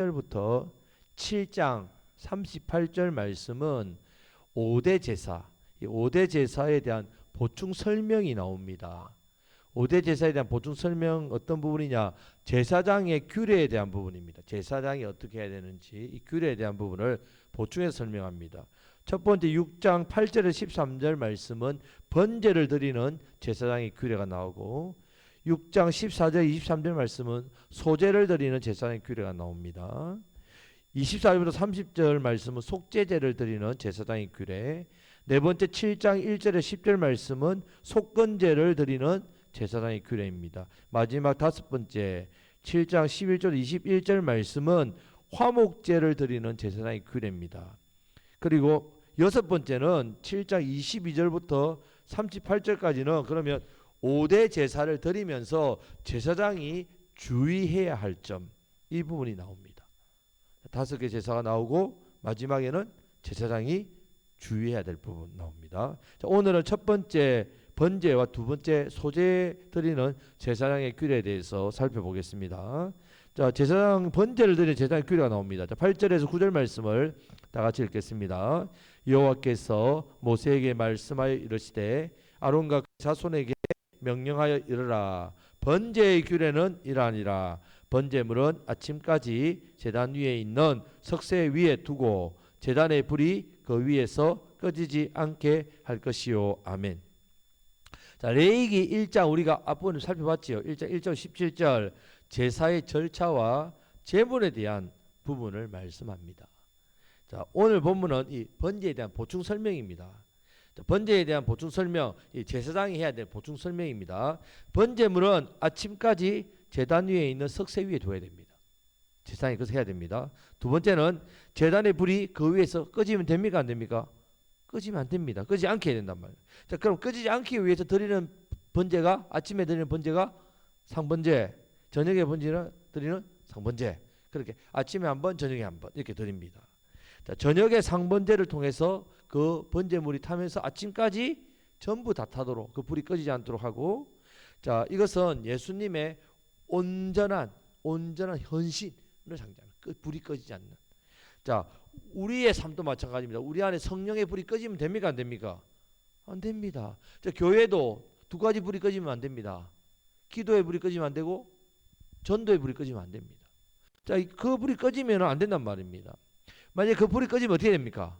1절부터 7장 38절 말씀은 5대 제사, 이 5대 제사에 대한 보충 설명이 나옵니다. 5대 제사에 대한 보충 설명 어떤 부분이냐? 제사장의 규례에 대한 부분입니다. 제사장이 어떻게 해야 되는지 이 규례에 대한 부분을 보충해서 설명합니다. 첫 번째 6장 8절에서 13절 말씀은 번제를 드리는 제사장의 규례가 나오고 6장 14절 23절 말씀은 소제를 드리는 제사장의 규례가 나옵니다. 24절부터 30절 말씀은 속죄제를 드리는 제사장의 규례. 네 번째 7장 1절에 10절 말씀은 속건제를 드리는 제사장의 규례입니다. 마지막 다섯 번째 7장 11절 21절 말씀은 화목제를 드리는 제사장의 규례입니다. 그리고 여섯 번째는 7장 22절부터 38절까지는 그러면 5대 제사를 드리면서 제사장이 주의해야 할 점, 이 부분이 나옵니다. 다섯 개 제사가 나오고 마지막에는 제사장이 주의해야 될 부분 나옵니다. 자, 오늘은 첫 번째 번제와 두 번째 소제 드리는 제사장의 규례에 대해서 살펴보겠습니다. 자, 제사장 번제를 드리는 제사장의 규례가 나옵니다. 자, 8절에서 9절 말씀을 다 같이 읽겠습니다. 여호와께서 모세에게 말씀하여 이르시되 아론과 자손에게 명령하여 이르라. 번제의 규례는 이러하니라. 번제물은 아침까지 제단 위에 있는 석쇠 위에 두고 제단의 불이 그 위에서 꺼지지 않게 할 것이요. 아멘. 자, 레위기 1장 우리가 앞부분을 살펴봤지요. 1장 1절 17절 제사의 절차와 제물에 대한 부분을 말씀합니다. 자, 오늘 본문은 이 번제에 대한 보충 설명입니다. 자, 번제에 대한 보충 설명, 이 제사장이 해야 될 보충 설명입니다. 번제물은 아침까지 제단 위에 있는 석쇠 위에 둬야 됩니다. 제사장이 그것을 해야 됩니다. 두 번째는 제단의 불이 그 위에서 꺼지면 됩니까? 안 됩니까? 꺼지면 안 됩니다. 꺼지지 않게 해야 된단 말이에요. 자, 그럼 꺼지지 않기 위해서 드리는 번제가, 아침에 드리는 번제가 상번제, 저녁에 번제는 드리는 상번제. 그렇게 아침에 한 번, 저녁에 한 번 이렇게 드립니다. 자, 저녁에 상번제를 통해서 그 번제물이 타면서 아침까지 전부 다 타도록, 그 불이 꺼지지 않도록 하고, 자, 이것은 예수님의 온전한 헌신을 상징합니다. 그 불이 꺼지지 않는. 자, 우리의 삶도 마찬가지입니다. 우리 안에 성령의 불이 꺼지면 됩니까? 안 됩니까? 안 됩니다. 자, 교회도 두 가지 불이 꺼지면 안 됩니다. 기도의 불이 꺼지면 안 되고 전도의 불이 꺼지면 안 됩니다. 자, 그 불이 꺼지면 안 된단 말입니다. 만약에 그 불이 꺼지면 어떻게 됩니까?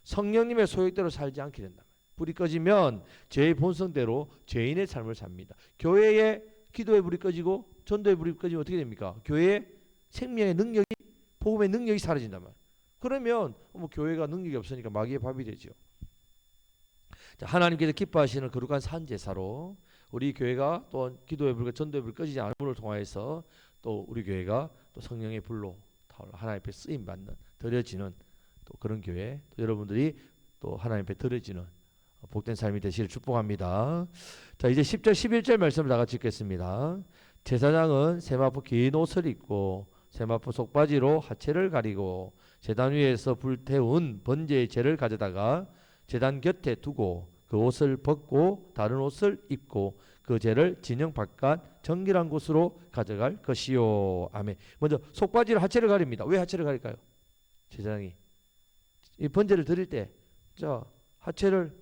성령님의 소욕대로 살지 않게 된다. 불이 꺼지면 죄의 본성대로 죄인의 삶을 삽니다. 교회의 기도의 불이 꺼지고 전도의 불이 꺼지면 어떻게 됩니까? 교회의 생명의 능력이, 복음의 능력이 사라진단 말이에요. 그러면 뭐 교회가 능력이 없으니까 마귀의 밥이 되죠. 자, 하나님께서 기뻐하시는 거룩한 산제사로 우리 교회가 또 기도의 불과 전도의 불이 꺼지지 않음을 통하여서 또 우리 교회가 또 성령의 불로 하나님 앞에 쓰임 받는, 드려지는 또 그런 교회, 또 여러분들이 또 하나님 앞에 드려지는 복된 삶이 되시길 축복합니다. 자, 이제 10절 11절 말씀을 다 같이 읽겠습니다. 제사장은 세마포 긴 옷을 입고 세마포 속바지로 하체를 가리고 제단 위에서 불태운 번제의 재를 가져다가 제단 곁에 두고 그 옷을 벗고 다른 옷을 입고 그 재를 진영 바깥 정결한 곳으로 가져갈 것이요. 아멘. 먼저 속바지로 하체를 가립니다. 왜 하체를 가릴까요? 제사장이 이 번제를 드릴 때 자, 하체를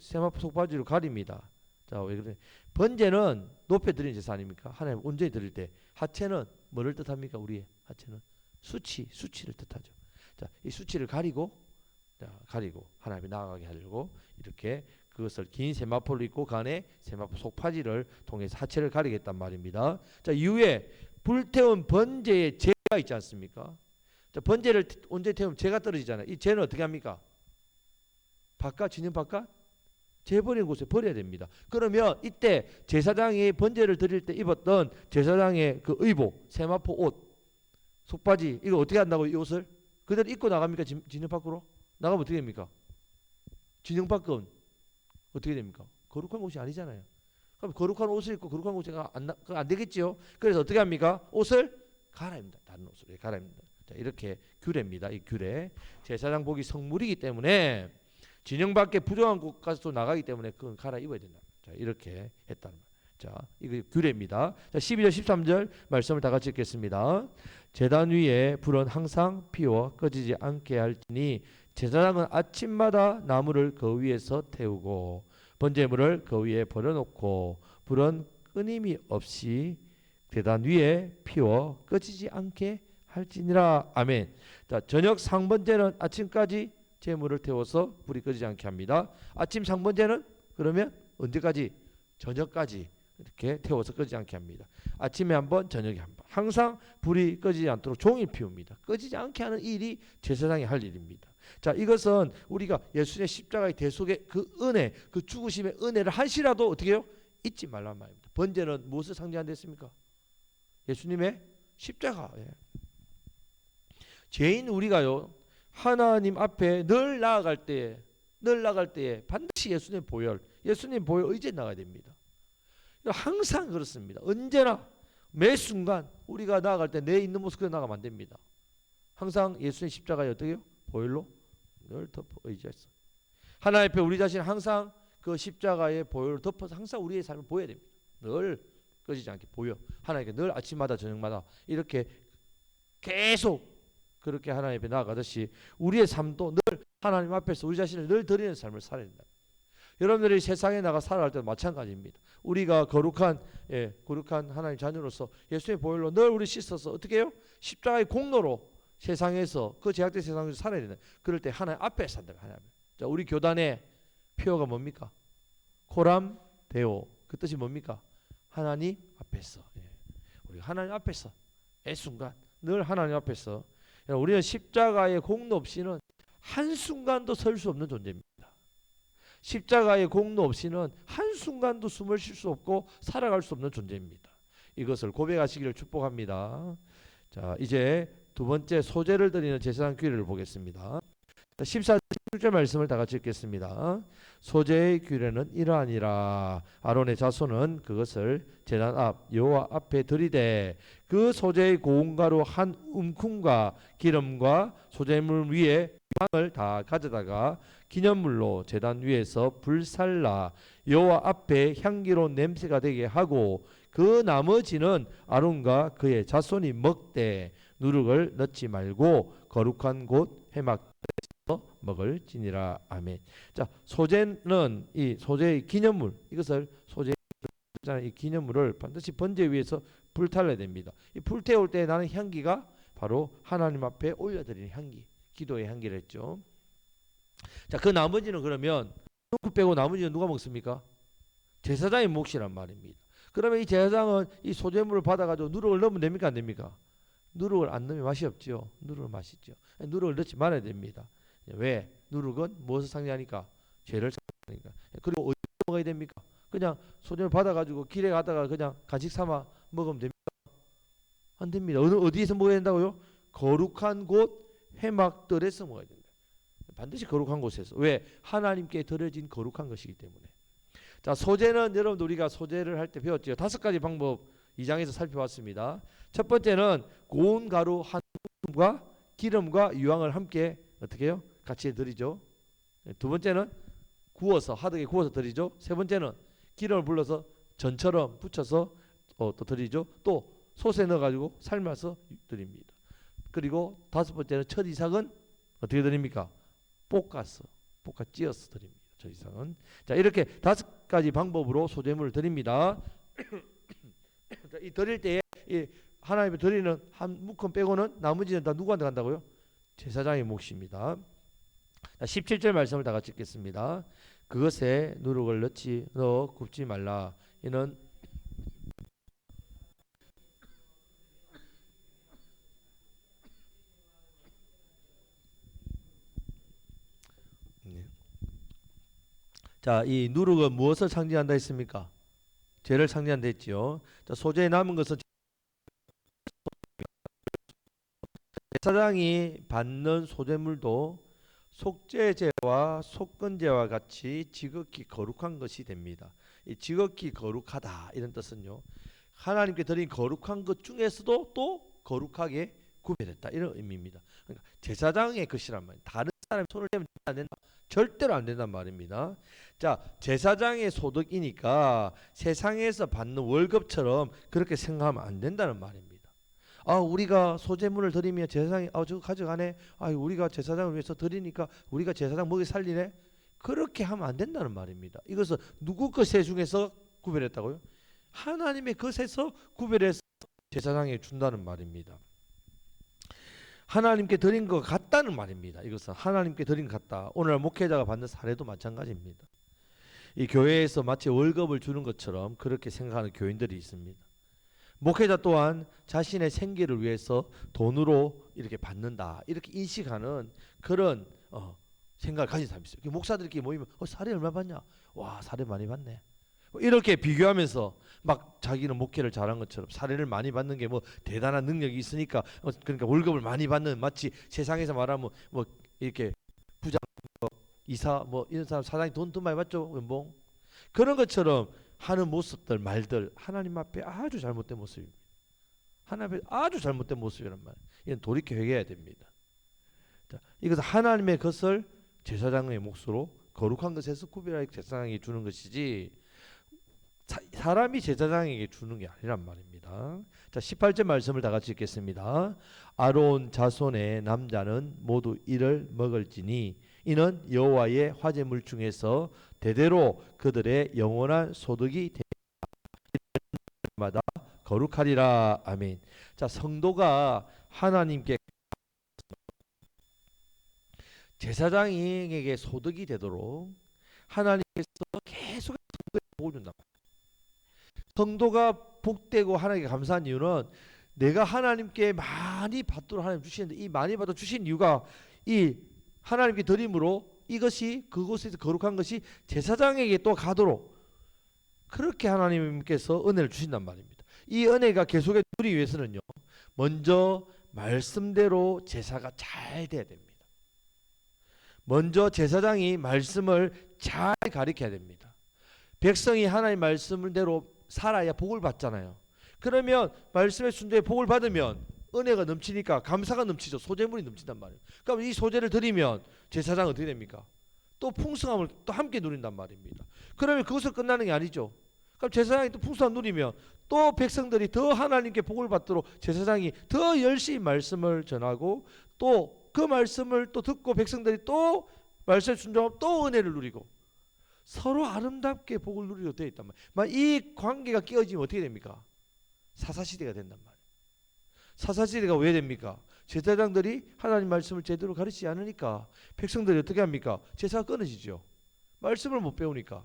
세마포 속바지로 가립니다. 자, 왜 그래? 번제는 높여 드리는 제사 아닙니까? 하나님 온전히 드릴 때 하체는 뭐를 뜻합니까? 우리의 하체는 수치를 뜻하죠. 자, 이 수치를 가리고 하나님이 나아가게 하려고 이렇게 그것을 긴 세마포를 입고 그 안에 세마포 속바지를 통해서 하체를 가리겠단 말입니다. 자, 이후에 불태운 번제의 재가 있지 않습니까? 자, 번제를 온전히 태우면 재가 떨어지잖아요. 이 재는 어떻게 합니까? 진영 바깥 재버린 곳에 버려야 됩니다. 그러면 이때 제사장이 번제를 드릴 때 입었던 제사장의 그 의복, 세마포 옷, 속바지 이거 어떻게 한다고? 이 옷을 그대로 입고 나갑니까? 진영 밖으로? 나가면 어떻게 됩니까? 진영 밖은 어떻게 됩니까? 거룩한 곳이 아니잖아요. 그럼 거룩한 옷을 입고 거룩한 곳에 안 되겠지요. 그래서 어떻게 합니까? 옷을 갈아입니다. 다른 옷을 갈아입니다. 자, 이렇게 규례입니다. 이 규례. 제사장 복이 성물이기 때문에 진영 밖에 부정한 곳 가서 또 나가기 때문에 그건 갈아입어야 된다. 자, 이렇게 했다는 말. 자, 이거 규례입니다. 자, 12절 13절 말씀을 다 같이 읽겠습니다. 제단 위에 불은 항상 피워 꺼지지 않게 할지니 제사장은 아침마다 나무를 그 위에서 태우고 번제물을 그 위에 버려놓고 불은 끊임이 없이 제단 위에 피워 꺼지지 않게 할지니라. 아멘. 자, 저녁 상번제는 아침까지 제물을 태워서 불이 꺼지지 않게 합니다. 아침 상번제는 그러면 언제까지? 저녁까지 이렇게 태워서 꺼지지 않게 합니다. 아침에 한 번, 저녁에 한 번. 항상 불이 꺼지지 않도록 종일 피웁니다. 꺼지지 않게 하는 일이 제사장이 할 일입니다. 자, 이것은 우리가 예수님의 십자가의 대속의 그 은혜, 그 죽으심의 은혜를 한시라도 어떻게 해요? 잊지 말란 말입니다. 번제는 무엇을 상징한댔습니까? 예수님의 십자가. 예. 죄인 우리가요, 하나님 앞에 늘 나아갈 때에 반드시 예수님 보혈 의지에 나가야 됩니다. 항상 그렇습니다. 언제나 매 순간 우리가 나아갈 때 내 있는 모습 그대로 나가면 안 됩니다. 항상 예수님 십자가에 어떻게 해요? 보혈로 늘 덮어 의지해서 하나님 앞에 우리 자신을 항상 그 십자가의 보혈로 덮어서 항상 우리의 삶을 보여야 됩니다. 늘 꺼지지 않게 보여. 하나님께 늘 아침마다 저녁마다 이렇게 계속 그렇게 하나님 앞에 나아가듯이 우리의 삶도 늘 하나님 앞에서 우리 자신을 늘 드리는 삶을 살아야 된다. 여러분들이 세상에 나가 살아갈 때도 마찬가지입니다. 우리가 거룩한 하나님 자녀로서 예수의 보혈로 늘 우리 씻어서 어떻게 해요? 십자가의 공로로 세상에서 그 제약된 세상에서 살아야 된다. 그럴 때 하나님 앞에 산다. 하나님. 자, 우리 교단의 표어가 뭡니까? 코람 데오. 그 뜻이 뭡니까? 하나님 앞에서. 우리 하나님 앞에서 매 순간 늘 하나님 앞에서 우리는 십자가의 공로 없이는 한순간도 설 수 없는 존재입니다. 십자가의 공로 없이는 한순간도 숨을 쉴 수 없고 살아갈 수 없는 존재입니다. 이것을 고백하시기를 축복합니다. 자, 이제 두 번째 소제를 드리는 제사장 규례를 보겠습니다. 14절 16절 말씀을 다 같이 읽겠습니다. 소제의 규례는 이러하니라. 아론의 자손은 그것을 제단 앞 여호와 앞에 드리되 그 소제의 고운 가루 한 움큼과 기름과 소제물 위에 빵을 다 가져다가 기념물로 제단 위에서 불살라 여호와 앞에 향기로운 냄새가 되게 하고 그 나머지는 아론과 그의 자손이 먹되 누룩을 넣지 말고 거룩한 곳 회막 먹을지니라. 아멘. 자, 소제는 이 소제의 기념물, 이것을 소제의 이 기념물을 반드시 번제 위에서 불탈려야 됩니다. 이 불태울 때 나는 향기가 바로 하나님 앞에 올려드리는 향기, 기도의 향기를 했죠. 자, 그 나머지는 그러면 누구 빼고 나머지는 누가 먹습니까? 제사장의 몫이란 말입니다. 그러면 이 제사장은 이 소제물을 받아가지고 누룩을 넣으면 됩니까? 안 됩니까? 누룩을 안 넣으면 맛이 없죠. 누룩은 맛있죠. 누룩을 넣지 말아야 됩니다. 왜? 누룩은 무엇을 상징하니까? 죄를 상징하니까. 그리고 어디서 먹어야 됩니까? 그냥 소제물 받아가지고 길에 가다가 그냥 간식 삼아 먹으면 됩니까? 안 됩니다. 어디에서 먹어야 된다고요? 거룩한 곳 회막들에서 먹어야 된다. 반드시 거룩한 곳에서. 왜? 하나님께 드려진 거룩한 것이기 때문에. 자, 소제는 여러분들 우리가 소제를 할 때 배웠죠. 5가지 방법 2장에서 살펴봤습니다. 첫 번째는 고운 가루 한 움큼과 기름과 유황을 함께 어떻게 해요? 같이 드리죠. 두 번째는 구워서 하드게 구워서 드리죠. 세 번째는 기름을 불러서 전처럼 붙여서 또 드리죠. 또 솥에 넣어가지고 삶아서 드립니다. 그리고 다섯 번째는 첫 이삭은 어떻게 드립니까? 볶아 찌어서 드립니다. 첫 이삭은. 자, 이렇게 5가지 방법으로 소제물을 드립니다. 이 드릴 때에 이 하나님께 드리는 한 묶음 빼고는 나머지는 다 누구한테 간다고요? 제사장의 몫입니다. 17절 말씀을 다 같이 읽겠습니다. 그것에 누룩을 넣어 굽지 말라. 이는 자, 이 누룩은 무엇을 상징한다 했습니까? 죄를 상징한다 했지요. 자, 소재에 남은 것은 제사장이 받는 소재물도 속죄제와 속건제와 같이 지극히 거룩한 것이 됩니다. 이 지극히 거룩하다 이런 뜻은요, 하나님께 드린 거룩한 것 중에서도 또 거룩하게 구별했다 이런 의미입니다. 그러니까 제사장의 것이란 말이에요. 다른 사람이 손을 대면 안 된다. 절대로 안 된단 말입니다. 자, 제사장의 소득이니까 세상에서 받는 월급처럼 그렇게 생각하면 안 된다는 말입니다. 아, 우리가 소재물을 드리면 제사장이 저거 가져가네. 아, 우리가 제사장을 위해서 드리니까 우리가 제사장 먹이 살리네. 그렇게 하면 안 된다는 말입니다. 이것은 누구 것에 중에서 구별했다고요? 하나님의 것에서 구별해서 제사장에 준다는 말입니다. 하나님께 드린 것 같다는 말입니다. 이것은 하나님께 드린 것 같다. 오늘 목회자가 받는 사례도 마찬가지입니다. 이 교회에서 마치 월급을 주는 것처럼 그렇게 생각하는 교인들이 있습니다. 목회자 또한 자신의 생계를 위해서 돈으로 이렇게 받는다, 이렇게 인식하는 그런 생각을 가진 사람이 있어요. 목사들끼리 모이면 사례 얼마 받냐? 와, 사례 많이 받네. 이렇게 비교하면서 막 자기는 목회를 잘한 것처럼 사례를 많이 받는 게 뭐 대단한 능력이 있으니까 그러니까 월급을 많이 받는, 마치 세상에서 말하면 뭐 이렇게 부장, 이사 뭐 이런 사람 사장이 돈 더 많이 받죠, 연봉. 그런 것처럼 하는 모습들, 말들 하나님 앞에 아주 잘못된 모습입니다. 하나님 앞에 아주 잘못된 모습이란 말이에요. 이건 돌이켜 회개해야 됩니다. 자, 이것은 하나님의 것을 제사장의 몫으로 거룩한 것에서 구별하여 제사장에게 주는 것이지 사람이 제사장에게 주는 게 아니란 말입니다. 자, 18절 말씀을 다 같이 읽겠습니다. 아론 자손의 남자는 모두 이를 먹을지니 이는 여호와의 화제물 중에서 대대로 그들의 영원한 소득이 마다 거룩하리라. 아멘. 자, 성도가 하나님께 제사장에게 소득이 되도록 하나님께서 계속 성도에 복을 준다. 성도가 복되고 하나님께 감사한 이유는 내가 하나님께 많이 받도록 하나님 주시는데, 이 많이 받아 주신 이유가 이 하나님께 드림으로 이것이 그곳에서 거룩한 것이 제사장에게 또 가도록 그렇게 하나님께서 은혜를 주신단 말입니다. 이 은혜가 계속해 누리기 위해서는요, 먼저 말씀대로 제사가 잘 돼야 됩니다. 먼저 제사장이 말씀을 잘 가르쳐야 됩니다. 백성이 하나님 말씀대로 살아야 복을 받잖아요. 그러면 말씀의 순종에 복을 받으면 은혜가 넘치니까 감사가 넘치죠. 소재물이 넘친단 말이에요. 그럼 이 소재를 드리면 제사장은 어떻게 됩니까? 또 풍성함을 또 함께 누린단 말입니다. 그러면 그것을 끝나는 게 아니죠. 그럼 제사장이 또 풍성함을 누리면 또 백성들이 더 하나님께 복을 받도록 제사장이 더 열심히 말씀을 전하고 또 그 말씀을 또 듣고 백성들이 또 말씀에 순종하고 또 은혜를 누리고 서로 아름답게 복을 누리게 되어 있단 말이에요. 이 관계가 깨어지면 어떻게 됩니까? 사사시대가 된단 말이에요. 사사시대가 왜 됩니까? 제사장들이 하나님 말씀을 제대로 가르치지 않으니까 백성들이 어떻게 합니까? 제사가 끊어지죠. 말씀을 못 배우니까.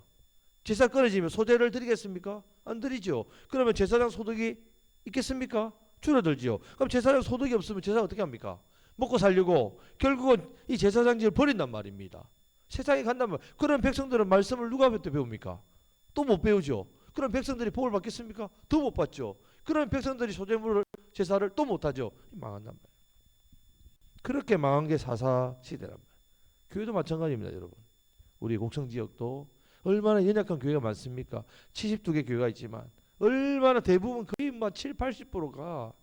제사 끊어지면 소재를 드리겠습니까? 안 드리죠. 그러면 제사장 소득이 있겠습니까? 줄어들죠. 그럼 제사장 소득이 없으면 제사 어떻게 합니까? 먹고 살려고 결국은 이 제사장직을 버린단 말입니다. 세상에 간단 말이에요. 그럼 백성들은 말씀을 누가 배웁니까? 또 못 배우죠. 그럼 백성들이 복을 받겠습니까? 더 못 받죠. 그럼 백성들이 소재물을 제사를 또 못하죠. 망한단 말이에요. 그렇게 망한 게 사사시대란 말이에요. 교회도 마찬가지입니다, 여러분. 우리 곡성지역도 얼마나 연약한 교회가 많습니까? 72개 교회가 있지만 얼마나 대부분 거의 7, 80%가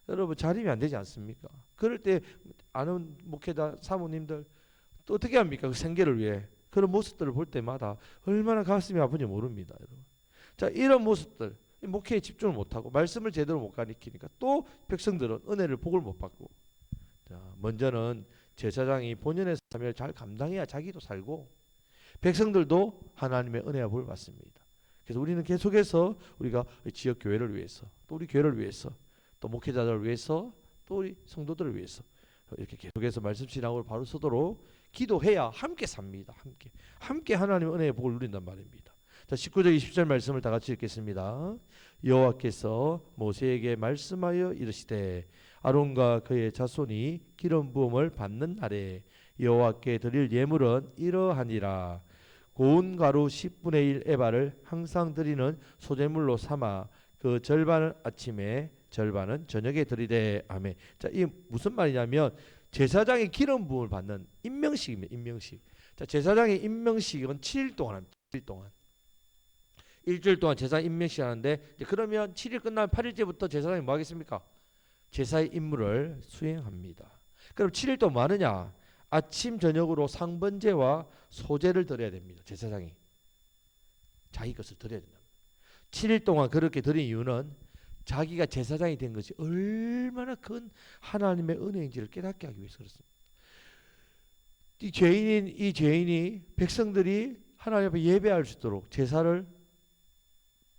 여러분 자립이 안 되지 않습니까? 그럴 때 아는 목회자 사모님들 또 어떻게 합니까? 그 생계를 위해 그런 모습들을 볼 때마다 얼마나 가슴이 아픈지 모릅니다, 여러분. 자, 이런 모습들 목회에 집중을 못하고 말씀을 제대로 못 가르치니까 또 백성들은 은혜를 복을 못 받고. 자, 먼저는 제사장이 본연의 사명을 잘 감당해야 자기도 살고 백성들도 하나님의 은혜와 복을 받습니다. 그래서 우리는 계속해서 우리가 지역 교회를 위해서 또 우리 교회를 위해서 또 목회자들을 위해서 또 우리 성도들을 위해서 이렇게 계속해서 말씀 신앙을 바로 서도록 기도해야 함께 삽니다. 함께 하나님의 은혜의 복을 누린단 말입니다. 자, 19절 20절 말씀을 다 같이 읽겠습니다. 여호와께서 모세에게 말씀하여 이르시되 아론과 그의 자손이 기름 부음을 받는 날에 여호와께 드릴 예물은 이러하니라. 고운 가루 10분의 1 에바를 항상 드리는 소제물로 삼아 그 절반은 아침에 절반은 저녁에 드리되. 아멘. 자, 이 무슨 말이냐면 제사장의 기름 부음을 받는 임명식입니다. 임명식. 자, 제사장의 임명식은 7일 동안 합니다. 7일 동안. 일주일 동안 제사 임명식 하는데 그러면 7일 끝나면 8일째부터 제사장이 뭐 하겠습니까? 제사의 임무를 수행합니다. 그럼 7일 동안 뭐 하느냐? 아침 저녁으로 상번제와 소제를 드려야 됩니다. 제사장이 자기 것을 드려야 된다. 7일 동안 그렇게 드린 이유는 자기가 제사장이 된 것이 얼마나 큰 하나님의 은혜인지를 깨닫게 하기 위해서 그렇습니다. 이 죄인이 백성들이 하나님 앞에 예배할 수 있도록 제사를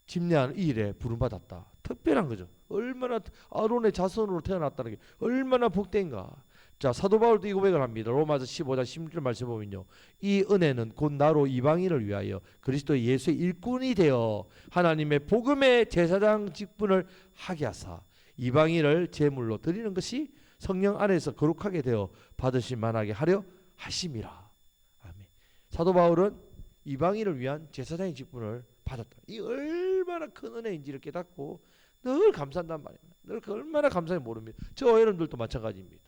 집례하는 이 일에 부름받았다. 특별한 거죠. 얼마나 아론의 자손으로 태어났다는 게 얼마나 복된가. 자, 사도 바울도 이 고백을 합니다. 로마서 15장 16절 말씀 보면요, 이 은혜는 곧 나로 이방인을 위하여 그리스도 예수의 일꾼이 되어 하나님의 복음의 제사장 직분을 하게 하사 이방인을 제물로 드리는 것이 성령 안에서 거룩하게 되어 받으실 만하게 하려 하심이라. 아멘. 사도 바울은 이방인을 위한 제사장의 직분을 받았다. 이 얼마나 큰 은혜인지를 깨닫고 늘 감사한단 말입니다. 늘 얼마나 감사해 모릅니다. 저 여러분들도 마찬가지입니다.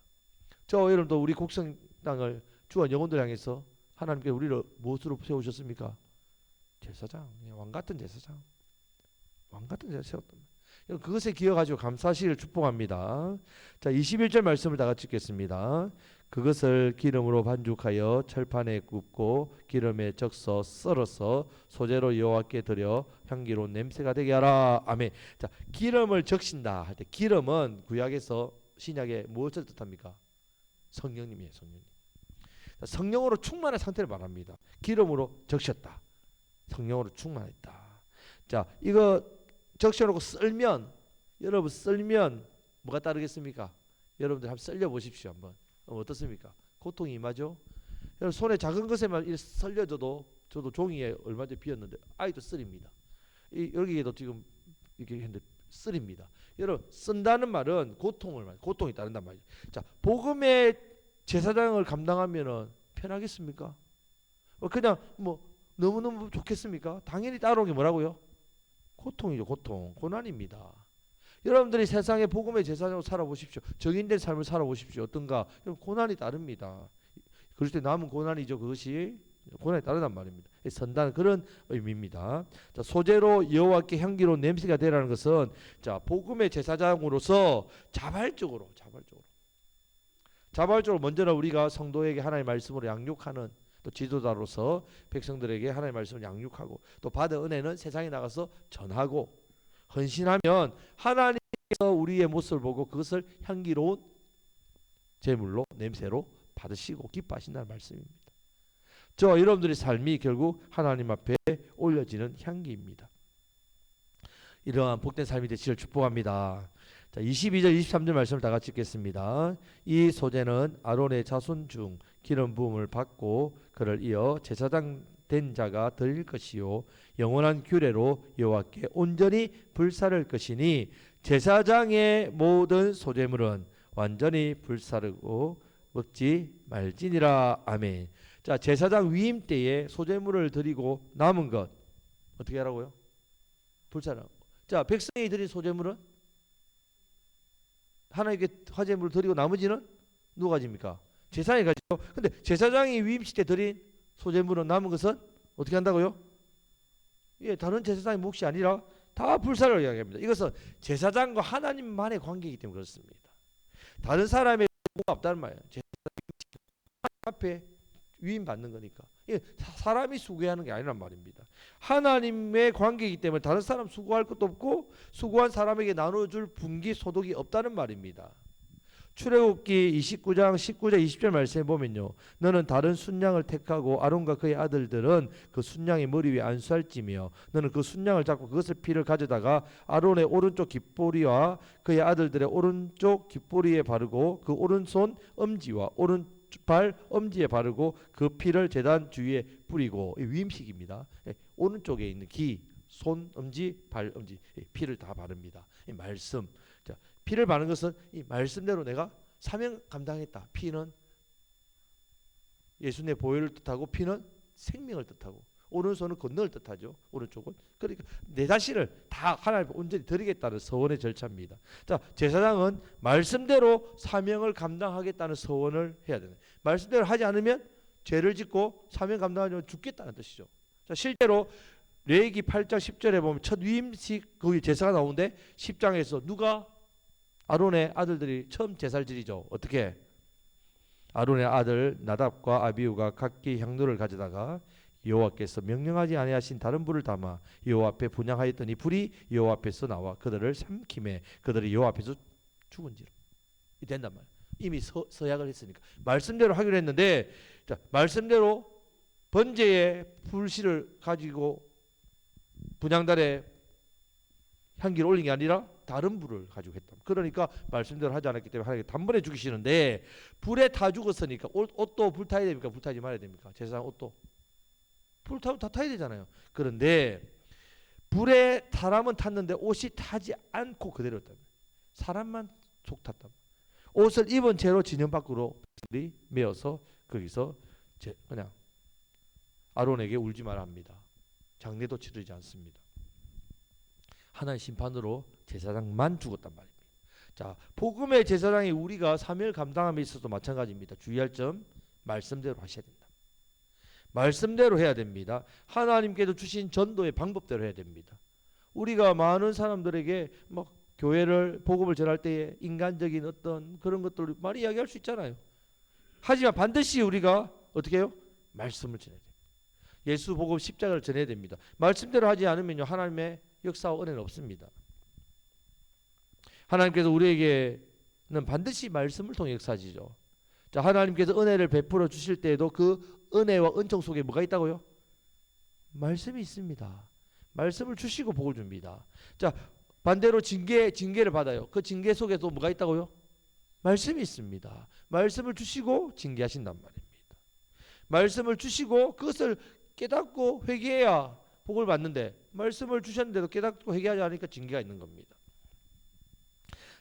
저 여러분도 우리 곡성땅을 주와 영혼들 향해서 하나님께 우리를 무엇으로 세우셨습니까? 제사장, 왕같은 제사장, 왕같은 제사장 세웠단 말이에요. 그것에 기억하시고 감사하시기를 축복합니다. 자, 21절 말씀을 다 같이 읽겠습니다. 그것을 기름으로 반죽하여 철판에 굽고 기름에 적서 썰어서 소재로 여호와께 드려 향기로운 냄새가 되게 하라. 아멘. 자, 기름을 적신다 할 때 기름은 구약에서 신약에 무엇을 뜻합니까? 성령님이에요. 성령님. 성령으로 충만한 상태를 말합니다. 기름으로 적셨다. 성령으로 충만했다. 자, 이거 적셔놓고 썰면, 여러분 썰면 뭐가 따르겠습니까? 여러분들 한번 썰려 보십시오. 한번. 어떻습니까? 고통이 임하죠. 여러분 손에 작은 것에만 썰려져도, 저도 종이에 얼마 전에 비었는데 아이도 쓰립니다. 여기에도 지금 이렇게 했는데 쓰립니다. 여러분 쓴다는 말은 고통이 따른단 말이죠. 자, 복음의 제사장을 감당하면은 편하겠습니까? 그냥 뭐 너무너무 좋겠습니까? 당연히 따라오는 게 뭐라고요? 고통이죠. 고난입니다. 여러분들이 세상에 복음의 제사장으로 살아보십시오. 정인된 삶을 살아보십시오. 어떤가? 고난이 따릅니다. 그럴 때 남은 고난이죠. 그것이 고난이 따르단 말입니다. 선다는 그런 의미입니다. 자, 소재로 여호와께 향기로운 냄새가 되라는 것은, 자, 복음의 제사장으로서 자발적으로 먼저는 우리가 성도에게 하나님의 말씀으로 양육하는 또 지도자로서 백성들에게 하나님의 말씀을 양육하고 또 받은 은혜는 세상에 나가서 전하고 헌신하면 하나님께서 우리의 모습을 보고 그것을 향기로운 제물로 냄새로 받으시고 기뻐하신다는 말씀입니다. 저 여러분들의 삶이 결국 하나님 앞에 올려지는 향기입니다. 이러한 복된 삶이 되시길 축복합니다. 자, 22절 23절 말씀을 다 같이 읽겠습니다. 이 소재는 아론의 자손 중 기름 부음을 받고 그를 이어 제사장 된 자가 드릴 것이요 영원한 규례로 여호와께 온전히 불사를 것이니 제사장의 모든 소재물은 완전히 불사르고 먹지 말지니라. 아멘. 자, 제사장 위임 때에 소재물을 드리고 남은 것 어떻게 하라고요? 불사르고. 자, 백성이 드린 소재물은 하나님께 화제물을 드리고 나머지는 누가 가집니까? 제사장이 가지고. 근데 제사장이 위임식 때 드린 소재물은 남은 것은 어떻게 한다고요? 예, 다른 제사장의 몫이 아니라 다 불사를 이야기합니다. 이것은 제사장과 하나님만의 관계이기 때문에 그렇습니다. 다른 사람의 뭐가 없다는 말이에요. 제사장 앞에 위임 받는 거니까. 이게 사람이 수고하는 게 아니란 말입니다. 하나님의 관계이기 때문에 다른 사람 수고할 것도 없고 수고한 사람에게 나눠줄 분기 소득이 없다는 말입니다. 출애굽기 29장 19절 20절 말씀에 보면요, 너는 다른 순양을 택하고 아론과 그의 아들들은 그 순양의 머리 위에 안수할지며 너는 그 순양을 잡고 그것을 피를 가져다가 아론의 오른쪽 깃보리와 그의 아들들의 오른쪽 깃보리에 바르고 그 오른손 엄지와 오른발 엄지에 바르고 그 피를 제단 주위에 뿌리고, 위임식입니다. 오른쪽에 있는 손 엄지, 발 엄지, 피를 다 바릅니다. 말씀. 자, 피를 바르는 것은 이 말씀대로 내가 사명 감당했다. 피는 예수님의 보혈을 뜻하고 피는 생명을 뜻하고 오른손은 권능을 뜻하죠. 오른쪽은. 그러니까 내 자신을 다 하나님 앞에 온전히 드리겠다는 서원의 절차입니다. 자, 제사장은 말씀대로 사명을 감당하겠다는 서원을 해야 되는. 말씀대로 하지 않으면 죄를 짓고 사명 감당하지 죽겠다는 뜻이죠. 자, 실제로 레위기 8장 10절에 보면 첫 위임식 거기 제사가 나오는데 10장에서 누가 아론의 아들들이 처음 제사를 지리죠. 어떻게? 아론의 아들 나답과 아비후가 각기 향로를 가져다가 여호와께서 명령하지 아니하신 다른 불을 담아 여호와 앞에 분향하였더니 불이 여호와 앞에서 나와 그들을 삼킴에 그들이 여호와 앞에서 죽은지라. 이 된단 말이야. 이미 서약을 했으니까 말씀대로 하기로 했는데, 자, 말씀대로 번제의 불씨를 가지고 분향단에 향기를 올린 게 아니라 다른 불을 가지고 했다. 그러니까 말씀대로 하지 않았기 때문에 하나님께 단번에 죽이시는데, 불에 타 죽었으니까 옷도 불타야 됩니까? 불타지 말아야 됩니까? 제사장 옷도 불타면 다 타야 되잖아요. 그런데 불에 사람은 탔는데 옷이 타지 않고 그대로 탔다. 사람만 속 탔다. 옷을 입은 채로 진영 밖으로 메어서 거기서 그냥 아론에게 울지 말아 합니다. 장례도 치르지 않습니다. 하나의 심판으로 제사장만 죽었단 말입니다. 자, 복음의 제사장이 우리가 사명을 감당함에 있어서 마찬가지입니다. 주의할 점, 말씀대로 하셔야 된다. 말씀대로 해야 됩니다. 하나님께서 주신 전도의 방법대로 해야 됩니다. 우리가 많은 사람들에게 막 교회를 복음을 전할 때에 인간적인 어떤 그런 것들을 많이 이야기할 수 있잖아요. 하지만 반드시 우리가 어떻게 해요? 말씀을 전해야 됩니다. 예수 복음 십자가를 전해야 됩니다. 말씀대로 하지 않으면요, 하나님의 역사와 은혜는 없습니다. 하나님께서 우리에게는 반드시 말씀을 통해 역사하시죠. 자, 하나님께서 은혜를 베풀어 주실 때에도 그 은혜와 은총 속에 뭐가 있다고요? 말씀이 있습니다. 말씀을 주시고 복을 줍니다. 자, 반대로 징계를 받아요. 그 징계 속에도 뭐가 있다고요? 말씀이 있습니다. 말씀을 주시고 징계하신단 말입니다. 말씀을 주시고 그것을 깨닫고 회개해야 복을 받는데, 말씀을 주셨는데도 깨닫고 회개하지 않으니까 징계가 있는 겁니다.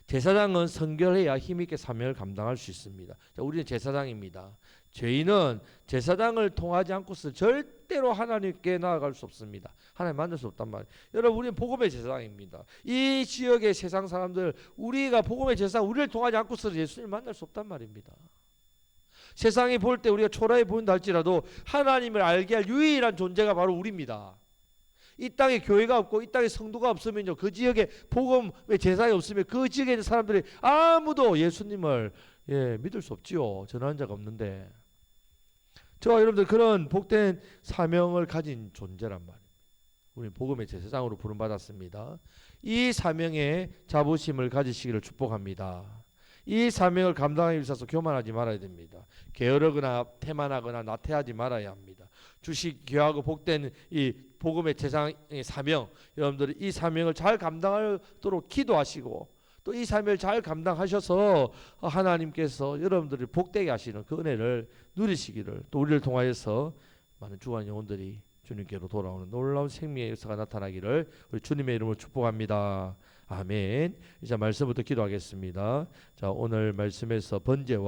제사장은 성결해야 힘있게 사명을 감당할 수 있습니다. 자, 우리는 제사장입니다. 죄인은 제사장을 통하지 않고서 절대로 하나님께 나아갈 수 없습니다. 하나님 만날 수 없단 말이에요. 여러분, 우리는 복음의 제사장입니다. 이 지역의 세상 사람들, 우리가 복음의 제사장, 우리를 통하지 않고서 예수님을 만날 수 없단 말입니다. 세상이 볼 때 우리가 초라해 보인다 할지라도 하나님을 알게 할 유일한 존재가 바로 우리입니다. 이 땅에 교회가 없고 이 땅에 성도가 없으면요, 그 지역에 복음의 제사가 없으면 그 지역에 있는 사람들이 아무도 예수님을 믿을 수 없지요. 전하는 자가 없는데, 저와 여러분들 그런 복된 사명을 가진 존재란 말입니다. 우리는 복음의 제사장으로 부름받았습니다. 이 사명에 자부심을 가지시기를 축복합니다. 이 사명을 감당하기 위해서 교만하지 말아야 됩니다. 게으르거나 태만하거나 나태하지 말아야 합니다. 주식 귀하고 복된 이 복음의 제사장의 사명, 여러분들이 이 사명을 잘 감당하도록 기도하시고, 또 이 사명을 잘 감당하셔서 하나님께서 여러분들을 복되게 하시는 그 은혜를 누리시기를, 또 우리를 통하여서 많은 주간 영혼들이 주님께로 돌아오는 놀라운 생명의 역사가 나타나기를 우리 주님의 이름으로 축복합니다. 아멘. 이제 말씀부터 기도하겠습니다. 자, 오늘 말씀에서 번제와